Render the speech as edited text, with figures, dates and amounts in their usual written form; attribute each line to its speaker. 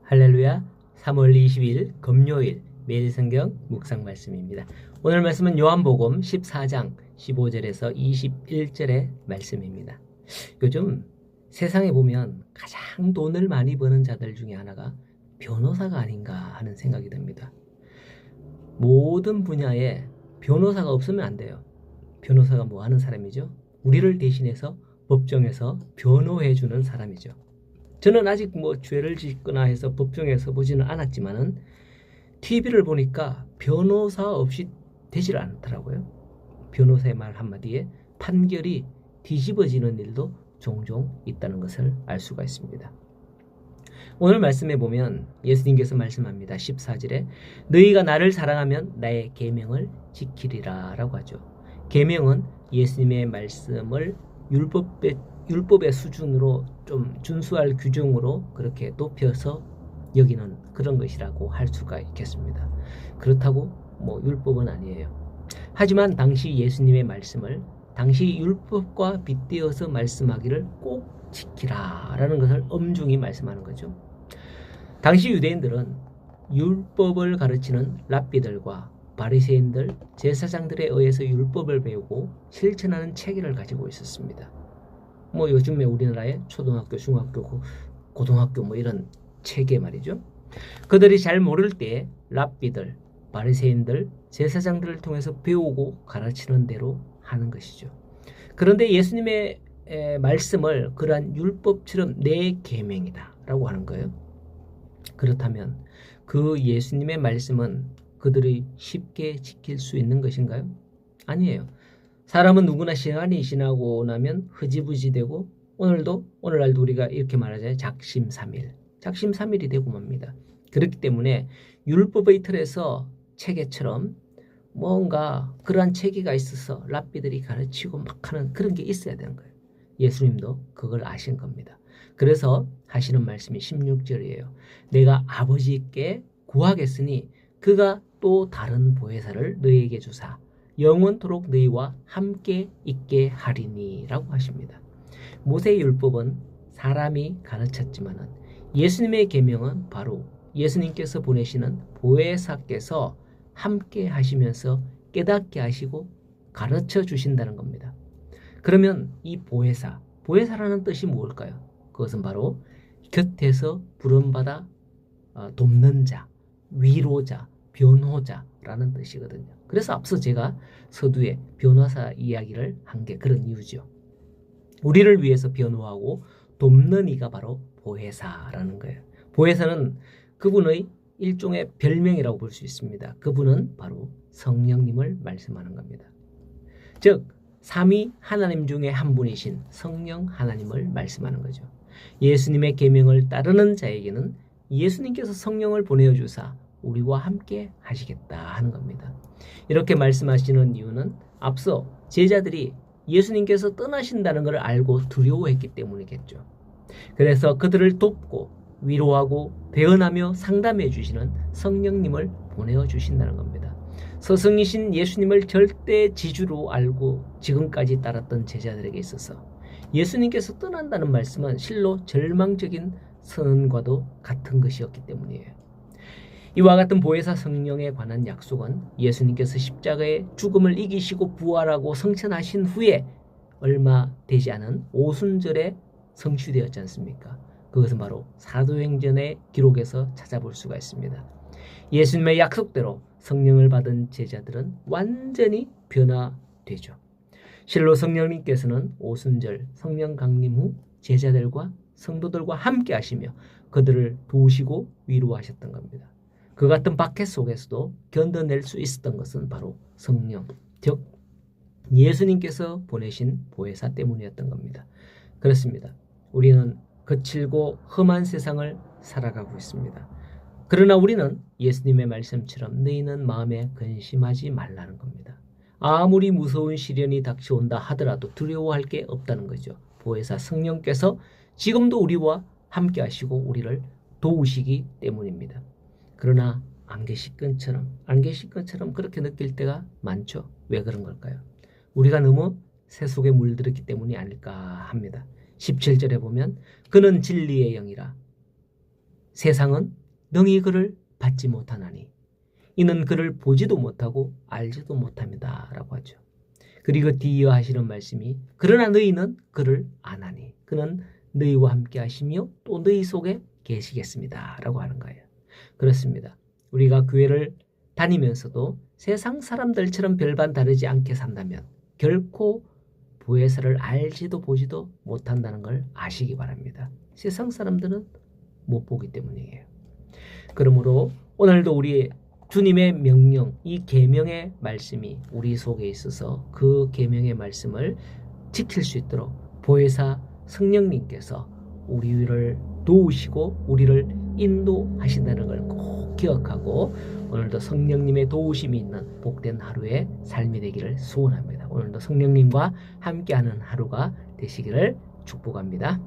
Speaker 1: 할렐루야. 3월 20일 금요일 매일 성경 묵상 말씀입니다. 오늘 말씀은 요한복음 14장 15절에서 21절의 말씀입니다. 요즘 세상에 보면 가장 돈을 많이 버는 자들 중에 하나가 변호사가 아닌가 하는 생각이 듭니다. 모든 분야에 변호사가 없으면 안 돼요. 변호사가 뭐 하는 사람이죠? 우리를 대신해서 법정에서 변호해주는 사람이죠. 저는 아직 뭐 죄를 짓거나 해서 법정에 서보지는 않았지만은 TV를 보니까 변호사 없이 되질 않더라고요. 변호사의 말 한마디에 판결이 뒤집어지는 일도 종종 있다는 것을 알 수가 있습니다. 오늘 말씀에 보면 예수님께서 말씀합니다. 14절에 너희가 나를 사랑하면 나의 계명을 지키리라 라고 하죠. 계명은 예수님의 말씀을 율법의 수준으로 좀 준수할 규정으로 그렇게 높여서 여기는 그런 것이라고 할 수가 있겠습니다. 그렇다고 뭐 율법은 아니에요. 하지만 당시 예수님의 말씀을 당시 율법과 빗대어서 말씀하기를 꼭 지키라 라는 것을 엄중히 말씀하는 거죠. 당시 유대인들은 율법을 가르치는 랍비들과 바리새인들, 제사장들에 의해서 율법을 배우고 실천하는 체계를 가지고 있었습니다. 뭐 요즘에 우리나라의 초등학교, 중학교, 고등학교 뭐 이런 체계 말이죠. 그들이 잘 모를 때 랍비들, 바리새인들, 제사장들을 통해서 배우고 가르치는 대로 하는 것이죠. 그런데 예수님의 말씀을 그러한 율법처럼 내 계명이다 라고 하는 거예요. 그렇다면 그 예수님의 말씀은 그들이 쉽게 지킬 수 있는 것인가요? 아니에요. 사람은 누구나 시간이 지나고 나면 흐지부지 되고 오늘날도 우리가 이렇게 말하잖아요. 작심삼일이 되고 맙니다. 그렇기 때문에 율법의 틀에서 체계처럼 뭔가 그러한 체계가 있어서 랍비들이 가르치고 막 하는 그런 게 있어야 되는 거예요. 예수님도 그걸 아신 겁니다. 그래서 하시는 말씀이 16절이에요. 내가 아버지께 구하겠으니 그가 또 다른 보혜사를 너희에게 주사 영원토록 너희와 함께 있게 하리니 라고 하십니다. 모세의 율법은 사람이 가르쳤지만은 예수님의 계명은 바로 예수님께서 보내시는 보혜사께서 함께 하시면서 깨닫게 하시고 가르쳐 주신다는 겁니다. 그러면 이 보혜사라는 뜻이 무엇일까요? 그것은 바로 곁에서 부름받아 돕는 자, 위로자, 변호자라는 뜻이거든요. 그래서 앞서 제가 서두에 변호사 이야기를 한 게 그런 이유죠. 우리를 위해서 변호하고 돕는 이가 바로 보혜사라는 거예요. 보혜사는 그분의 일종의 별명이라고 볼 수 있습니다. 그분은 바로 성령님을 말씀하는 겁니다. 즉 삼위 하나님 중에 한 분이신 성령 하나님을 말씀하는 거죠. 예수님의 계명을 따르는 자에게는 예수님께서 성령을 보내어 주사 우리와 함께 하시겠다 하는 겁니다. 이렇게 말씀하시는 이유는 앞서 제자들이 예수님께서 떠나신다는 것을 알고 두려워했기 때문이겠죠. 그래서 그들을 돕고 위로하고 대언하며 상담해 주시는 성령님을 보내어 주신다는 겁니다. 스승이신 예수님을 절대 지주로 알고 지금까지 따랐던 제자들에게 있어서 예수님께서 떠난다는 말씀은 실로 절망적인 선언과도 같은 것이었기 때문이에요. 이와 같은 보혜사 성령에 관한 약속은 예수님께서 십자가의 죽음을 이기시고 부활하고 성천하신 후에 얼마 되지 않은 오순절에 성취되었지 않습니까? 그것은 바로 사도행전의 기록에서 찾아볼 수가 있습니다. 예수님의 약속대로 성령을 받은 제자들은 완전히 변화되죠. 실로 성령님께서는 오순절 성령 강림 후 제자들과 성도들과 함께 하시며 그들을 도우시고 위로하셨던 겁니다. 그 같은 박해 속에서도 견뎌낼 수 있었던 것은 바로 성령, 즉 예수님께서 보내신 보혜사 때문이었던 겁니다. 그렇습니다. 우리는 거칠고 험한 세상을 살아가고 있습니다. 그러나 우리는 예수님의 말씀처럼 너희는 마음에 근심하지 말라는 겁니다. 아무리 무서운 시련이 닥쳐온다 하더라도 두려워할 게 없다는 거죠. 보혜사 성령께서 지금도 우리와 함께 하시고 우리를 도우시기 때문입니다. 그러나 안개식근처럼 그렇게 느낄 때가 많죠. 왜 그런 걸까요? 우리가 너무 새 속에 물들었기 때문이 아닐까 합니다. 17절에 보면 그는 진리의 영이라 세상은 능히 그를 받지 못하나니 이는 그를 보지도 못하고 알지도 못합니다 라고 하죠. 그리고 뒤이어 하시는 말씀이 그러나 너희는 그를 아나니 그는 너희와 함께 하시며 또 너희 속에 계시겠습니다 라고 하는 거예요. 그렇습니다. 우리가 교회를 다니면서도 세상 사람들처럼 별반 다르지 않게 산다면 결코 보혜사를 알지도 보지도 못한다는 걸 아시기 바랍니다. 세상 사람들은 못 보기 때문이에요. 그러므로 오늘도 우리 주님의 명령, 이 계명의 말씀이 우리 속에 있어서 그 계명의 말씀을 지킬 수 있도록 보혜사 성령님께서 우리를 도우시고 우리를 인도하신다는 걸 꼭 기억하고 오늘도 성령님의 도우심이 있는 복된 하루의 삶이 되기를 소원합니다. 오늘도 성령님과 함께하는 하루가 되시기를 축복합니다.